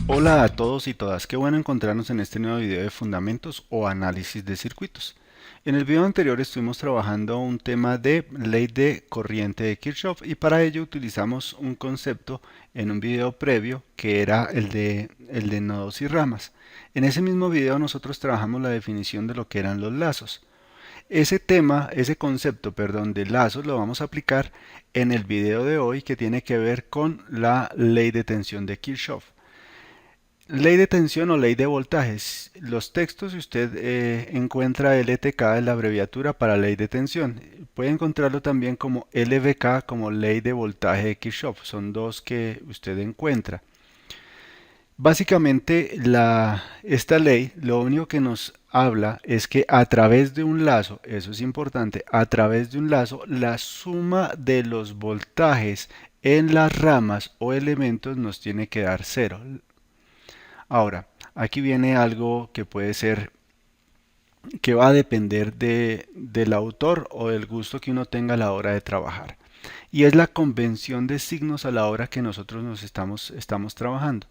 Hola a todos y todas, qué bueno encontrarnos en este nuevo video de fundamentos o análisis de circuitos. En el video anterior estuvimos trabajando un tema de ley de corriente de Kirchhoff y para ello utilizamos un concepto en un video previo que era el de nodos y ramas. En ese mismo video nosotros trabajamos la definición de lo que eran los lazos. Ese concepto, perdón, de lazos lo vamos a aplicar en el video de hoy que tiene que ver con la ley de tensión de Kirchhoff. Ley de tensión o ley de voltajes. Los textos, si usted encuentra LTK es la abreviatura para ley de tensión. Puede encontrarlo también como LVK, como ley de voltaje de Kirchhoff. Son dos que usted encuentra. Básicamente, esta ley lo único que nos habla es que a través de un lazo, eso es importante, a través de un lazo, la suma de los voltajes en las ramas o elementos nos tiene que dar cero. Ahora, aquí viene algo que puede ser, que va a depender del autor o del gusto que uno tenga a la hora de trabajar. Y es la convención de signos a la hora que nosotros estamos trabajando.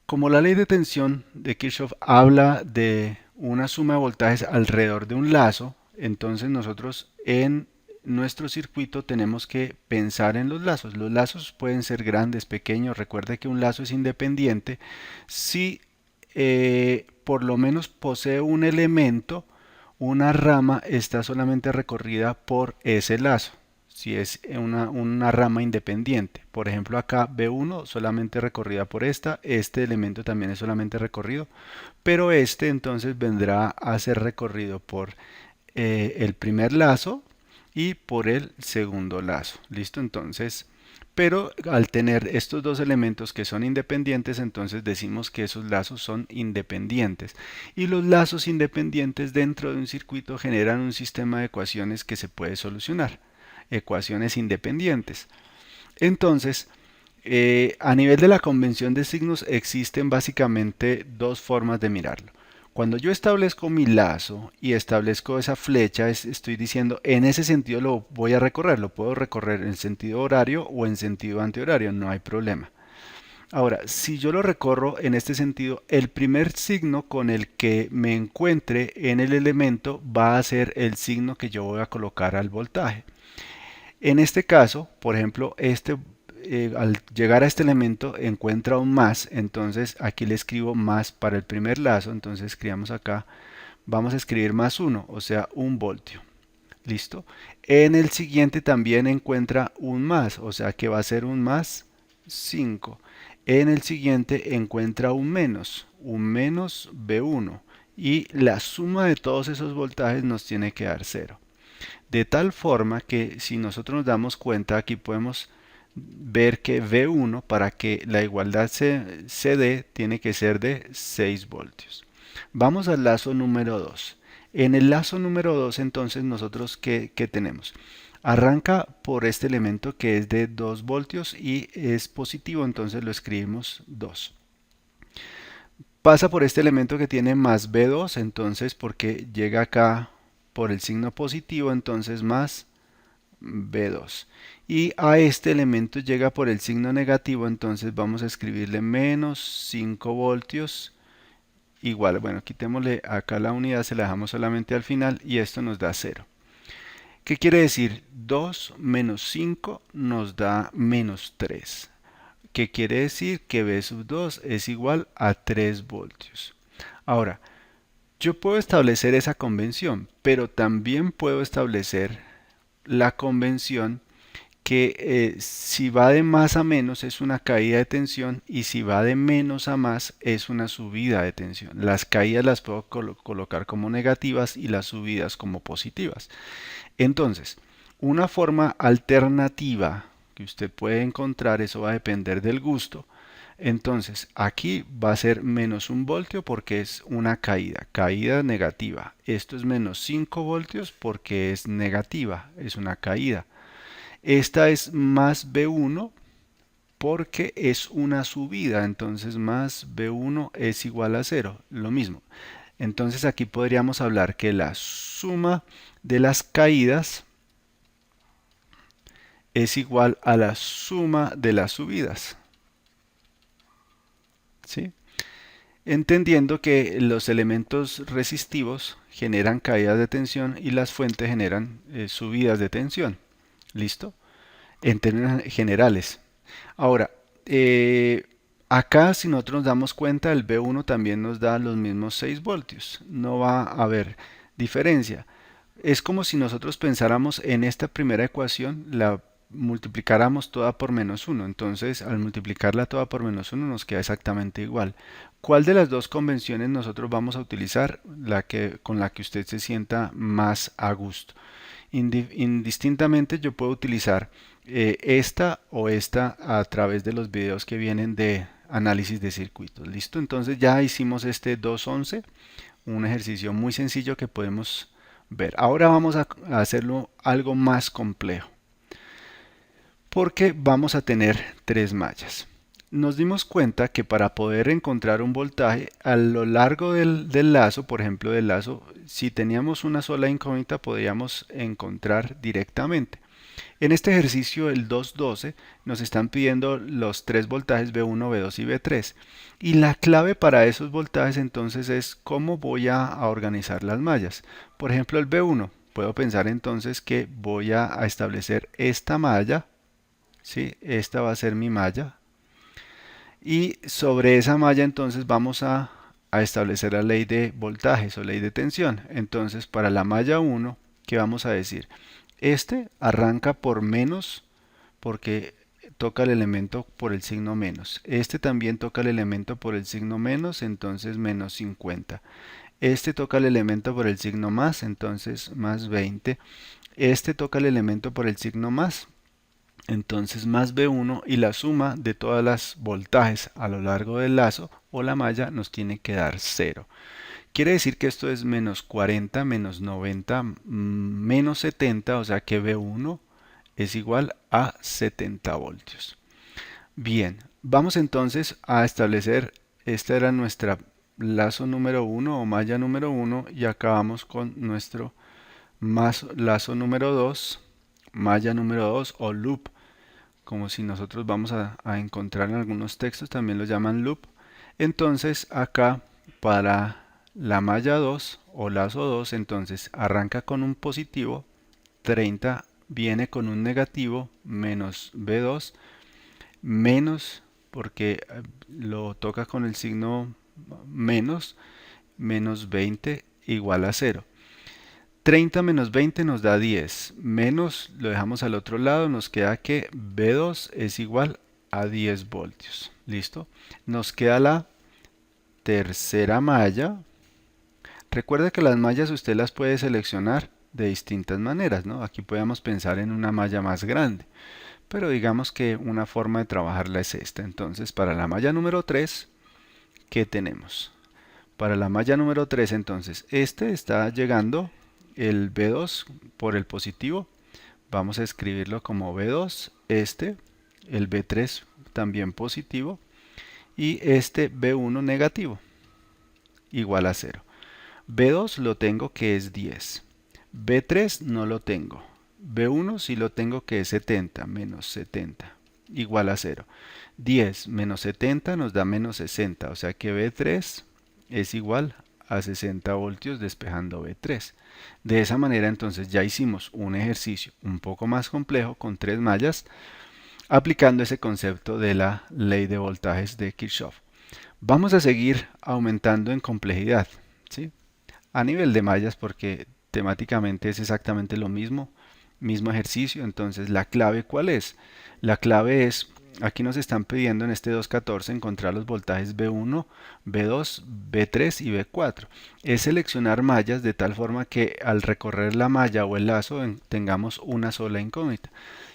Como la ley de tensión de Kirchhoff habla de una suma de voltajes alrededor de un lazo, entonces nosotros en nuestro circuito tenemos que pensar en los lazos. Los lazos pueden ser grandes, pequeños. Recuerde que un lazo es independiente si por lo menos posee un elemento, una rama está solamente recorrida por ese lazo. Si es una rama independiente. Por ejemplo, acá B1 solamente recorrida por este elemento también es solamente recorrido, pero este entonces vendrá a ser recorrido por el primer lazo y por el segundo lazo. ¿Listo? Entonces, pero al tener estos dos elementos que son independientes, entonces decimos que esos lazos son independientes. Y los lazos independientes dentro de un circuito generan un sistema de ecuaciones que se puede solucionar. Ecuaciones independientes. Entonces, a nivel de la convención de signos existen básicamente dos formas de mirarlo. Cuando yo establezco mi lazo y establezco esa flecha, estoy diciendo en ese sentido lo voy a recorrer, lo puedo recorrer en sentido horario o en sentido antihorario, no hay problema. Ahora, si yo lo recorro en este sentido, el primer signo con el que me encuentre en el elemento va a ser el signo que yo voy a colocar al voltaje. En este caso, por ejemplo, al llegar a este elemento encuentra un más, entonces aquí le escribo más para el primer lazo, entonces escribamos acá, vamos a escribir más 1, o sea, 1 voltio. ¿Listo? En el siguiente también encuentra un más, o sea que va a ser un más 5. En el siguiente encuentra un menos B1. Y la suma de todos esos voltajes nos tiene que dar 0. De tal forma que si nosotros nos damos cuenta, aquí podemos ver que V1 para que la igualdad se dé tiene que ser de 6 voltios. Vamos al lazo número 2. En el lazo número 2 entonces nosotros ¿qué tenemos? Arranca por este elemento que es de 2 voltios y es positivo, entonces lo escribimos 2. Pasa por este elemento que tiene más B2, entonces porque llega acá por el signo positivo, entonces más B2. Y a este elemento llega por el signo negativo, entonces vamos a escribirle menos 5 voltios igual. Bueno, quitémosle acá la unidad, se la dejamos solamente al final y esto nos da 0. ¿Qué quiere decir? 2 menos 5 nos da menos 3. ¿Qué quiere decir? Que B sub 2 es igual a 3 voltios. Ahora, yo puedo establecer esa convención, pero también puedo establecer la convención que si va de más a menos es una caída de tensión y si va de menos a más es una subida de tensión. Las caídas las puedo colocar como negativas y las subidas como positivas. Entonces, una forma alternativa que usted puede encontrar, eso va a depender del gusto. Entonces, aquí va a ser menos 1 voltio porque es una caída negativa. Esto es menos 5 voltios porque es negativa, es una caída. Esta es más B1 porque es una subida, entonces más B1 es igual a cero, lo mismo. Entonces aquí podríamos hablar que la suma de las caídas es igual a la suma de las subidas, ¿sí? Entendiendo que los elementos resistivos generan caídas de tensión y las fuentes generan subidas de tensión. ¿Listo? En términos generales. Ahora, acá si nosotros nos damos cuenta, el B1 también nos da los mismos 6 voltios. No va a haber diferencia. Es como si nosotros pensáramos en esta primera ecuación, la multiplicáramos toda por menos uno. Entonces, al multiplicarla toda por menos uno nos queda exactamente igual. ¿Cuál de las dos convenciones nosotros vamos a utilizar? Con la que usted se sienta más a gusto. Indistintamente yo puedo utilizar esta o esta a través de los videos que vienen de análisis de circuitos. ¿Listo? Entonces ya hicimos este 211, un ejercicio muy sencillo que podemos ver. Ahora vamos a hacerlo algo más complejo, porque vamos a tener tres mallas. Nos dimos cuenta que para poder encontrar un voltaje a lo largo del lazo, por ejemplo del lazo, si teníamos una sola incógnita podríamos encontrar directamente. En este ejercicio, el 2.12, nos están pidiendo los tres voltajes B1, B2 y B3. Y la clave para esos voltajes entonces es cómo voy a organizar las mallas. Por ejemplo, el B1, puedo pensar entonces que voy a establecer esta malla, ¿sí? Esta va a ser mi malla. Y sobre esa malla entonces vamos a establecer la ley de voltajes o ley de tensión. Entonces, para la malla 1, ¿qué vamos a decir? Este arranca por menos porque toca el elemento por el signo menos. Este también toca el elemento por el signo menos, entonces menos 50. Este toca el elemento por el signo más, entonces más 20. Este toca el elemento por el signo más, entonces más B1, y la suma de todas las voltajes a lo largo del lazo o la malla nos tiene que dar 0. Quiere decir que esto es menos 40, menos 90, menos 70, o sea que B1 es igual a 70 voltios. Bien, vamos entonces a establecer, esta era nuestra lazo número 1 o malla número 1 y acabamos con nuestro lazo número 2, malla número 2 o loop, como si nosotros vamos a encontrar en algunos textos, también lo llaman loop. Entonces acá para la malla 2 o lazo 2, entonces arranca con un positivo, 30 viene con un negativo, menos B2, menos, porque lo toca con el signo menos, menos 20 igual a 0. 30 menos 20 nos da 10, menos lo dejamos al otro lado, nos queda que B2 es igual a 10 voltios. ¿Listo? Nos queda la tercera malla. Recuerda que las mallas usted las puede seleccionar de distintas maneras, ¿no? Aquí podemos pensar en una malla más grande, pero digamos que una forma de trabajarla es esta. Entonces, para la malla número 3, ¿qué tenemos? Para la malla número 3, entonces, este está llegando el B2 por el positivo. Vamos a escribirlo como B2, el B3 también positivo y este B1 negativo, igual a 0. B2 lo tengo que es 10. B3 no lo tengo. B1 sí lo tengo que es 70, menos 70, igual a 0. 10 menos 70 nos da menos 60, o sea que B3 es igual a 60 voltios despejando B3. De esa manera entonces ya hicimos un ejercicio un poco más complejo con tres mallas aplicando ese concepto de la ley de voltajes de Kirchhoff. Vamos a seguir aumentando en complejidad, ¿sí? A nivel de mallas porque temáticamente es exactamente lo mismo, mismo ejercicio. Entonces la clave, ¿cuál es? La clave es, aquí nos están pidiendo en este 2.14 encontrar los voltajes B1, B2, B3 y B4. Es seleccionar mallas de tal forma que al recorrer la malla o el lazo tengamos una sola incógnita.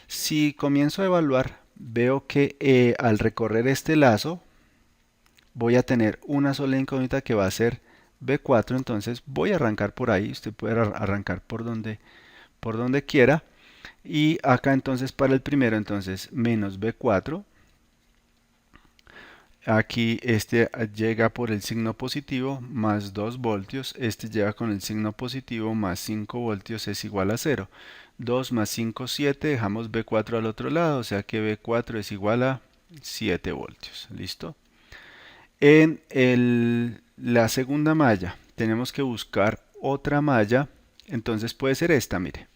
Si comienzo a evaluar, veo que al recorrer este lazo voy a tener una sola incógnita que va a ser B4, entonces voy a arrancar por ahí, usted puede arrancar por donde quiera, y acá entonces para el primero entonces menos B4, Aquí este llega por el signo positivo más 2 voltios, este llega con el signo positivo más 5 voltios es igual a 0. 2 más 5, 7, dejamos B4 al otro lado, o sea que B4 es igual a 7 voltios. ¿Listo? En la segunda malla tenemos que buscar otra malla, entonces puede ser esta, mire,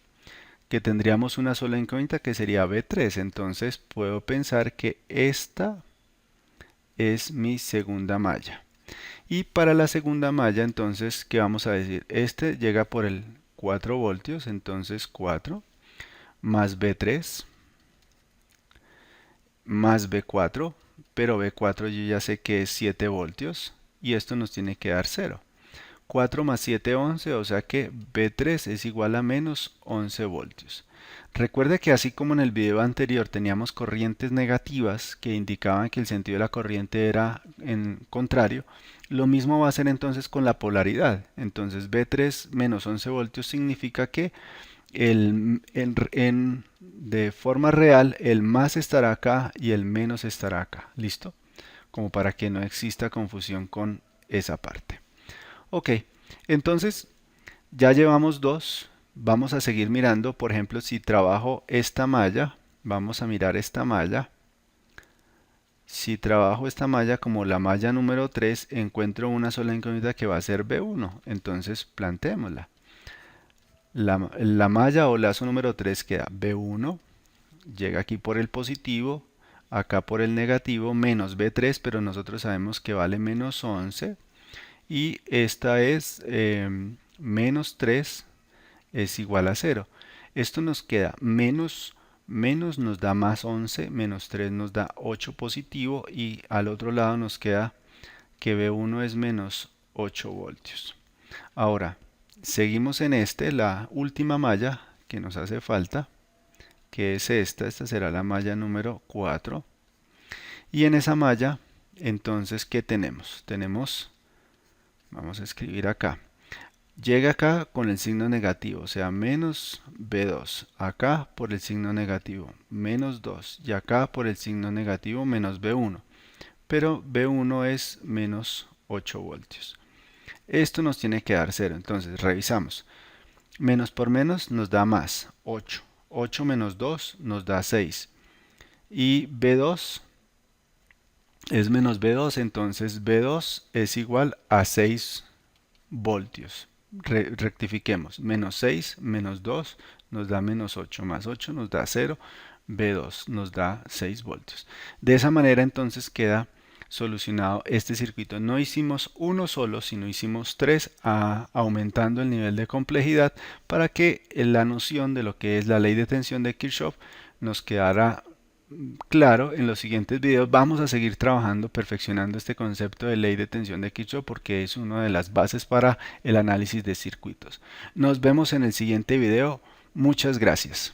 que tendríamos una sola incógnita que sería B3, entonces puedo pensar que esta es mi segunda malla. Y para la segunda malla, entonces, ¿qué vamos a decir? Este llega por el 4 voltios, entonces 4 más B3 más B4, pero B4 yo ya sé que es 7 voltios y esto nos tiene que dar 0. 4 más 7, 11, o sea que B3 es igual a menos 11 voltios. Recuerde que así como en el video anterior teníamos corrientes negativas que indicaban que el sentido de la corriente era en contrario, lo mismo va a ser entonces con la polaridad. Entonces B3 menos 11 voltios significa que de forma real el más estará acá y el menos estará acá. ¿Listo? Como para que no exista confusión con esa parte. Ok, entonces ya llevamos dos. Vamos a seguir mirando, por ejemplo, si trabajo esta malla, vamos a mirar esta malla. Si trabajo esta malla como la malla número 3, encuentro una sola incógnita que va a ser B1. Entonces planteémosla. La malla o lazo número 3 queda B1, llega aquí por el positivo, acá por el negativo, menos B3, pero nosotros sabemos que vale menos 11. Y esta es menos 3 es igual a 0. Esto nos queda menos nos da más 11, menos 3 nos da 8 positivo y al otro lado nos queda que B1 es menos 8 voltios. Ahora, seguimos en la última malla que nos hace falta, que es esta será la malla número 4. Y en esa malla, entonces, ¿qué tenemos? Vamos a escribir acá. Llega acá con el signo negativo, o sea, menos B2. Acá por el signo negativo, menos 2. Y acá por el signo negativo, menos B1. Pero B1 es menos 8 voltios. Esto nos tiene que dar 0. Entonces, revisamos. Menos por menos nos da más, 8. 8 menos 2 nos da 6. Y B2 es menos B2, entonces B2 es igual a 6 voltios. Rectifiquemos, menos 6 menos 2 nos da menos 8, más 8 nos da 0, B2 nos da 6 voltios. De esa manera entonces queda solucionado este circuito. No hicimos uno solo, sino hicimos tres, aumentando el nivel de complejidad para que la noción de lo que es la ley de tensión de Kirchhoff nos quedara claro. En los siguientes videos vamos a seguir trabajando, perfeccionando este concepto de ley de tensión de Kirchhoff porque es una de las bases para el análisis de circuitos. Nos vemos en el siguiente video. Muchas gracias.